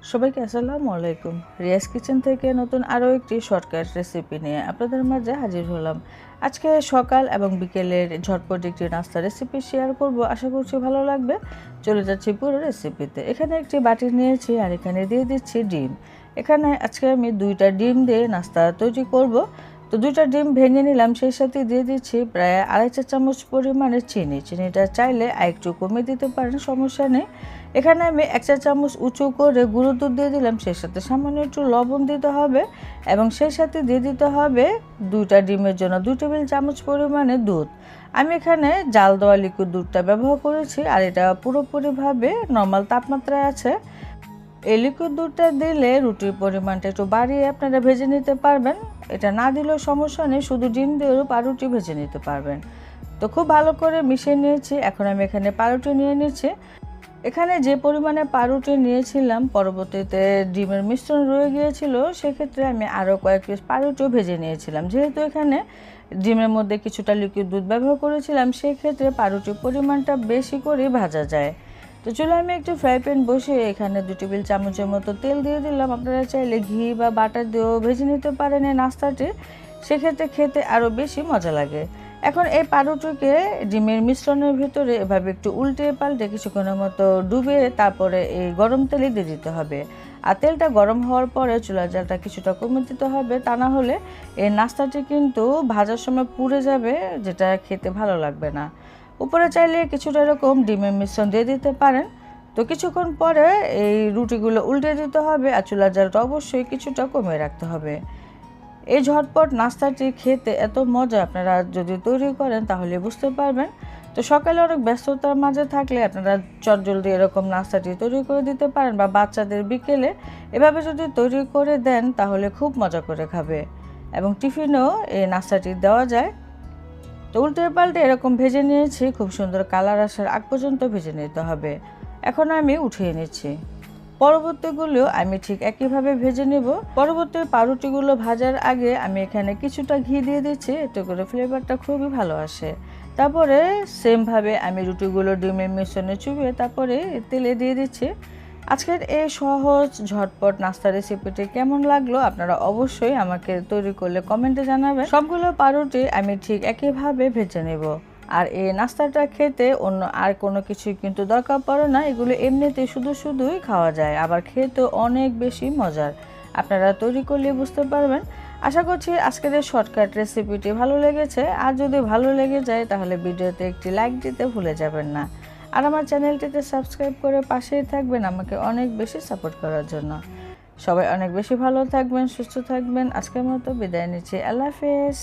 সবাইকে আসসালামু আলাইকুম। রিয়াজ কিচেন থেকে নতুন আরও একটি শর্টকাট রেসিপি নিয়ে আপনাদের মাঝে হাজির হলাম। আজকে সকাল এবং বিকেলের ঝটপট একটি নাস্তা রেসিপি শেয়ার করব, আশা করছি ভালো লাগবে। চলে যাচ্ছি পুরো রেসিপিতে। এখানে একটি বাটি নিয়েছি আর এখানে দিয়ে দিচ্ছি ডিম। এখানে আজকে আমি 2টা ডিম দিয়ে নাস্তা তৈরি করব। তো 2টা ডিম ভেঙে নিলাম, সেই সাথে দিয়ে দিচ্ছি প্রায় 2.5 চা চামচ পরিমাণে চিনিটা চাইলে আরেকটু কমিয়ে দিতে পারেন, সমস্যা নেই। এখানে আমি 1 চা চামচ উঁচু করে গুঁড়ো দুধ দিয়ে দিলাম, সেই সাথে সামান্য একটু লবণ দিতে হবে এবং সেই সাথে দিয়ে দিতে হবে 2টা ডিমের জন্য 2 টেবিল চামচ পরিমাণে দুধ। আমি এখানে জাল দেওয়া লিকুইড দুধটা ব্যবহার করেছি আর এটা পুরোপুরিভাবে নর্মাল তাপমাত্রায় আছে। এই লিকুইড দুধটা দিলে রুটির পরিমাণটা একটু বাড়িয়ে আপনারা ভেজে নিতে পারবেন। এটা না দিলেও সমস্যা নেই, শুধু ডিম দিয়েও পাউরুটি ভেজে নিতে পারবেন। তো খুব ভালো করে মিশিয়ে নিয়েছি। এখন আমি এখানে পাউরুটি নিয়ে নিচ্ছি। এখানে যে পরিমাণে পাউরুটি নিয়েছিলাম, পরবর্তীতে ডিমের মিশ্রণ রয়ে গিয়েছিল, সেক্ষেত্রে আমি আরও কয়েক পিস পাউরুটিও ভেজে নিয়েছিলাম। যেহেতু এখানে ডিমের মধ্যে কিছুটা লিকুইড দুধ ব্যবহার করেছিলাম, সেক্ষেত্রে পাউরুটির পরিমাণটা বেশি করে ভাজা যায়। তো চুলায় আমি একটু ফ্রাই প্যান বসিয়ে এখানে 2 টেবিল চামচের মতো তেল দিয়ে দিলাম। আপনারা চাইলে ঘি বা বাটার দিয়েও ভেজে নিতে পারেন এই নাস্তাটি, সেক্ষেত্রে খেতে আরও বেশি মজা লাগে। এখন এই পাউরুটিকে ডিমের মিশ্রণের ভিতরে এভাবে একটু উল্টে পাল্টে কিছুক্ষণের মতো ডুবিয়ে তারপরে এই গরম তেলে দিয়ে দিতে হবে। আর তেলটা গরম হওয়ার পরে চুলার জালটা কিছুটা কমিয়ে দিতে হবে, তা না হলে এই নাস্তাটি কিন্তু ভাজার সময় পুড়ে যাবে, যেটা খেতে ভালো লাগবে না। উপরে চাইলে কিছুটা এরকম ডিমের মিশ্রণ দিয়ে দিতে পারেন। তো কিছুক্ষণ পরে এই রুটিগুলো উল্টে দিতে হবে আর চুলার জালটা অবশ্যই কিছুটা কমিয়ে রাখতে হবে। এই ঝটপট নাস্তাটি খেতে এত মজা, আপনারা যদি তৈরি করেন তাহলে বুঝতে পারবেন। তো সকালে অনেক ব্যস্ততার মাঝে থাকলে আপনারা চটজলদি এরকম নাস্তাটি তৈরি করে দিতে পারেন, বা বাচ্চাদের বিকেলে এভাবে যদি তৈরি করে দেন তাহলে খুব মজা করে খাবে এবং টিফিনেও এই নাস্তাটি দেওয়া যায়। তো উল্টে পাল্টে এরকম ভেজে নিয়েছি, খুব সুন্দর কালার আসার আগ পর্যন্ত ভেজে নিতে হবে। এখন আমি উঠিয়ে নিচ্ছি। পরবর্তীগুলো আমি ঠিক একইভাবে ভেজে নেব। পরবর্তী পাউরুটিগুলো ভাজার আগে আমি এখানে কিছুটা ঘি দিয়ে দিচ্ছি, এতে করে ফ্লেভারটা খুবই ভালো আসে। তারপরে সেমভাবে আমি রুটিগুলো ডিমের মিশ্রণে চুবিয়ে তারপরে তেলে দিয়ে দিচ্ছি। আজকের এই সহজ ঝটপট নাস্তা রেসিপিটি কেমন লাগলো আপনারা অবশ্যই আমাকে তৈরি করলে কমেন্টে জানাবেন। সবগুলো পাউরুটি আমি ঠিক একইভাবে ভেজে নেব। আর এই নাস্তাটা খেতে অন্য আর কোনো কিছুই কিন্তু দরকার পড়ে না, এগুলো এমনিতে শুধুই খাওয়া যায়, আবার খেতে অনেক বেশি মজার। আপনারা তৈরি করলে বুঝতে পারবেন। আশা করছি আজকের এই শর্টকাট রেসিপিটি ভালো লেগেছে। আর যদি ভালো লেগে যায় তাহলে ভিডিওতে একটি লাইক দিতে ভুলে যাবেন না। আর আমার চ্যানেলটিতে সাবস্ক্রাইব করে পাশেই থাকবেন আমাকে অনেক বেশি সাপোর্ট করার জন্য। সবাই অনেক বেশি ভালো থাকবেন, সুস্থ থাকবেন। আজকের মতো বিদায় নিচ্ছি। আল্লাহ হাফেজ।